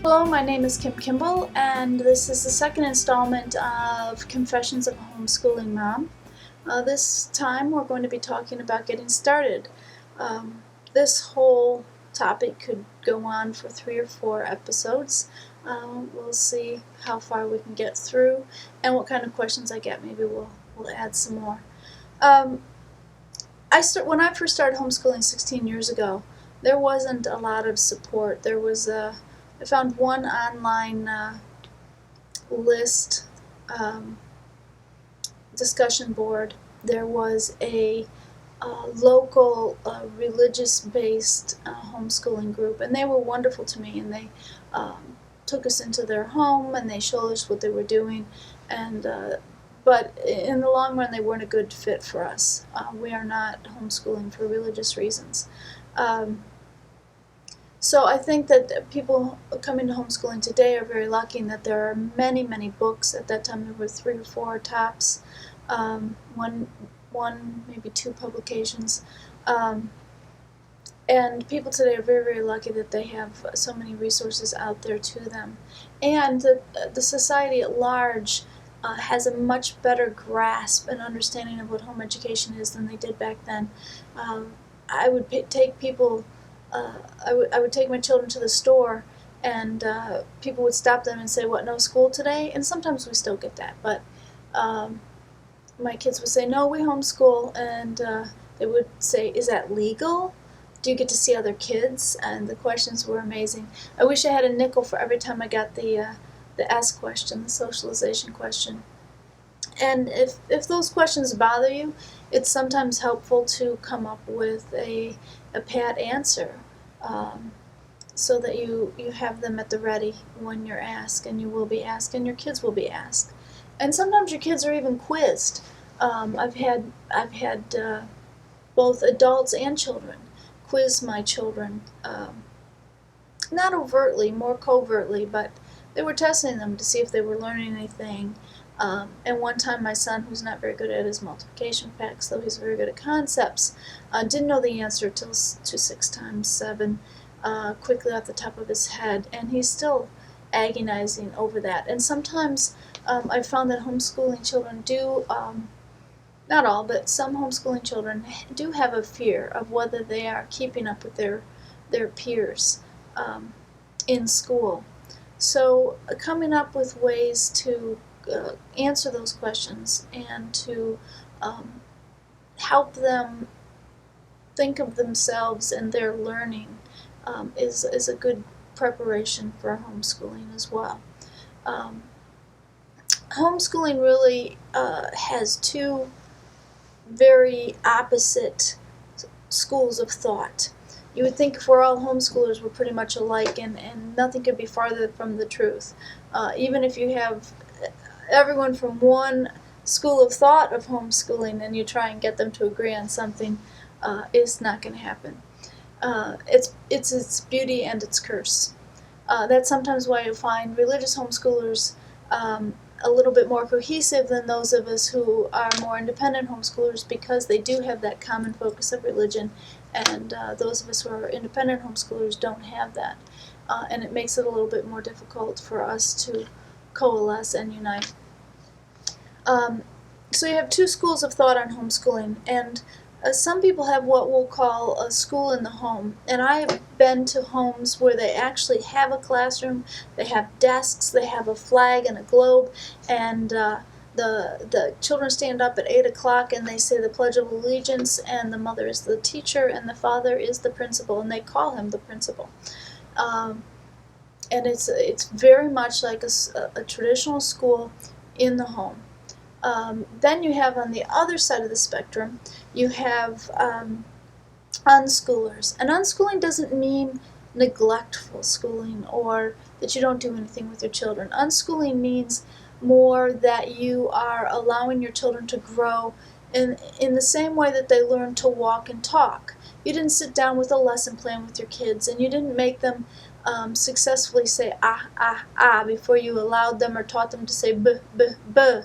Hello, my name is Kim Kimball, and this is the second installment of Confessions of a Homeschooling Mom. This time we're going to be talking about getting started. This whole topic could go on for 3 or 4 episodes. We'll see how far we can get through and what kind of questions I get. Maybe we'll add some more. When I first started homeschooling 16 years ago, there wasn't a lot of support. I found one online list discussion board. There was a local religious-based homeschooling group, and they were wonderful to me, and they took us into their home and they showed us what they were doing, and but in the long run they weren't a good fit for us. We are not homeschooling for religious reasons. So I think that people coming to homeschooling today are very lucky in that there are many, many books. At that time there were 3 or 4 tops, one maybe 2 publications. And people today are very, very lucky that they have so many resources out there to them. And the society at large has a much better grasp and understanding of what home education is than they did back then. I would take people... I would take my children to the store, and people would stop them and say, "What, no school today?" And sometimes we still get that, but my kids would say, "No, we homeschool," and they would say, "Is that legal? Do you get to see other kids?" And the questions were amazing. I wish I had a nickel for every time I got the S question, the socialization question. And if those questions bother you, it's sometimes helpful to come up with a pat answer, so that you have them at the ready when you're asked, and you will be asked, and your kids will be asked. And sometimes your kids are even quizzed. I've had both adults and children quiz my children, not overtly, more covertly, but they were testing them to see if they were learning anything. And one time my son, who's not very good at his multiplication facts, though he's very good at concepts, didn't know the answer to 6 times 7 quickly off the top of his head, and he's still agonizing over that. And sometimes I've found that homeschooling children do, not all, but some homeschooling children do have a fear of whether they are keeping up with their peers in school. So coming up with ways to answer those questions and to help them think of themselves and their learning is a good preparation for homeschooling as well. Homeschooling really has 2 very opposite schools of thought. You would think if we're all homeschoolers, we're pretty much alike, and nothing could be farther from the truth. Even if you have everyone from one school of thought of homeschooling and you try and get them to agree on something, it's not going to happen. It's its beauty and its curse. That's sometimes why you find religious homeschoolers a little bit more cohesive than those of us who are more independent homeschoolers, because they do have that common focus of religion, and those of us who are independent homeschoolers don't have that. And it makes it a little bit more difficult for us to coalesce and unite. So you have 2 schools of thought on homeschooling, and some people have what we'll call a school in the home. And I've been to homes where they actually have a classroom, they have desks, they have a flag and a globe, and the children stand up at 8 o'clock and they say the Pledge of Allegiance, and the mother is the teacher and the father is the principal, and they call him the principal. And it's very much like a traditional school in the home. Then you have, on the other side of the spectrum, you have unschoolers. And unschooling doesn't mean neglectful schooling or that you don't do anything with your children. Unschooling means more that you are allowing your children to grow in the same way that they learn to walk and talk. You didn't sit down with a lesson plan with your kids, and you didn't make them successfully say ah, ah, ah before you allowed them or taught them to say b, b, b.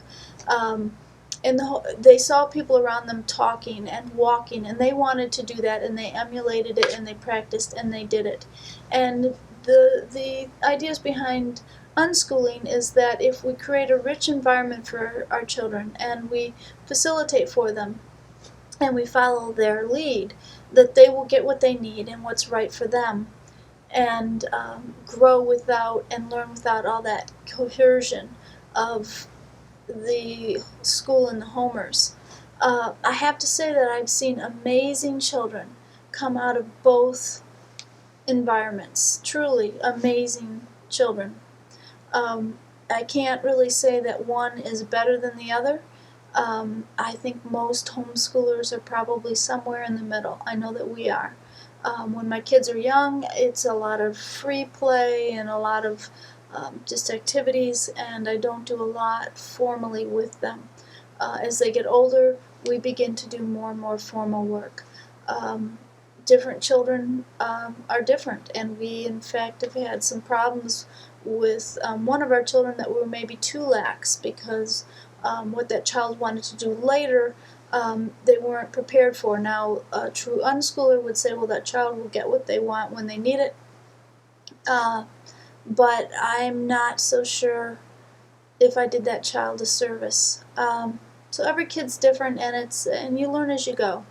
And they saw people around them talking and walking, and they wanted to do that, and they emulated it, and they practiced, and they did it. And the ideas behind unschooling is that if we create a rich environment for our children and we facilitate for them and we follow their lead, that they will get what they need and what's right for them, and grow without and learn without all that coercion of the school and the homers. I have to say that I've seen amazing children come out of both environments, truly amazing children. I can't really say that one is better than the other. I think most homeschoolers are probably somewhere in the middle. I know that we are. When my kids are young, it's a lot of free play and a lot of just activities, and I don't do a lot formally with them. As they get older, we begin to do more and more formal work. Different children are different, and we in fact have had some problems with one of our children that we were maybe too lax, because what that child wanted to do later they weren't prepared for. Now a true unschooler would say, well, that child will get what they want when they need it, but I'm not so sure if I did that child a service. So every kid's different, and you learn as you go.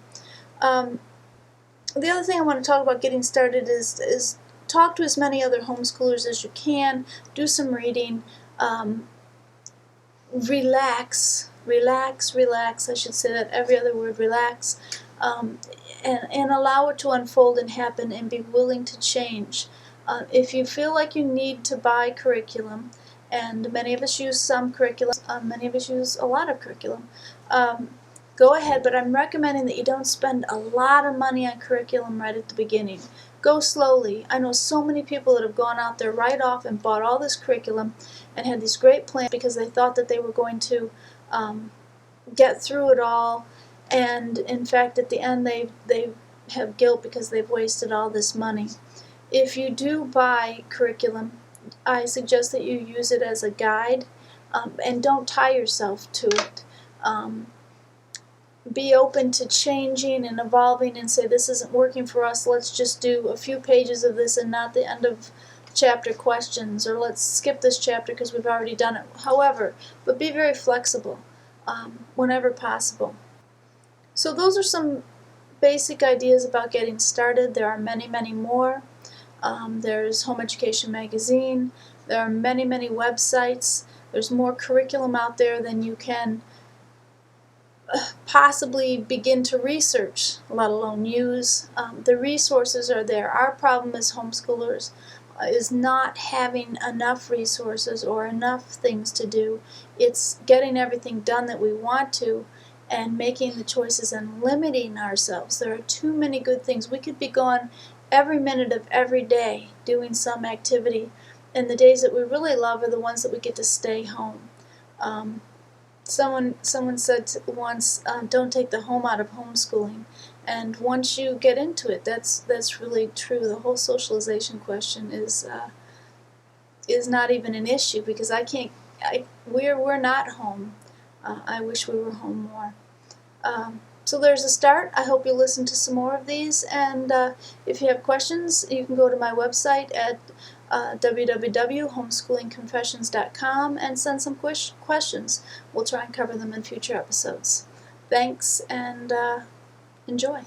The other thing I want to talk about getting started is talk to as many other homeschoolers as you can, do some reading, relax, I should say that every other word, relax, and allow it to unfold and happen, and be willing to change. If you feel like you need to buy curriculum, and many of us use some curriculum, many of us use a lot of curriculum, go ahead, but I'm recommending that you don't spend a lot of money on curriculum right at the beginning. Go slowly. I know so many people that have gone out there right off and bought all this curriculum and had these great plans because they thought that they were going to get through it all, and in fact at the end they have guilt because they've wasted all this money. If you do buy curriculum, I suggest that you use it as a guide, and don't tie yourself to it. Be open to changing and evolving, and say, this isn't working for us, let's just do a few pages of this and not the end of chapter questions, or let's skip this chapter because we've already done it. However, but be very flexible whenever possible. So those are some basic ideas about getting started. There are many, many more. There's Home Education Magazine. There are many, many websites. There's more curriculum out there than you can possibly begin to research, let alone use. The resources are there. Our problem as homeschoolers is not having enough resources or enough things to do. It's getting everything done that we want to, and making the choices and limiting ourselves. There are too many good things. We could be gone every minute of every day doing some activity, and the days that we really love are the ones that we get to stay home. Someone said once, don't take the home out of homeschooling. And once you get into it, that's really true. The whole socialization question is not even an issue, because we're not home. I wish we were home more. So there's a start. I hope you listen to some more of these, and if you have questions, you can go to my website at www.homeschoolingconfessions.com and send some questions. We'll try and cover them in future episodes. Thanks, and enjoy.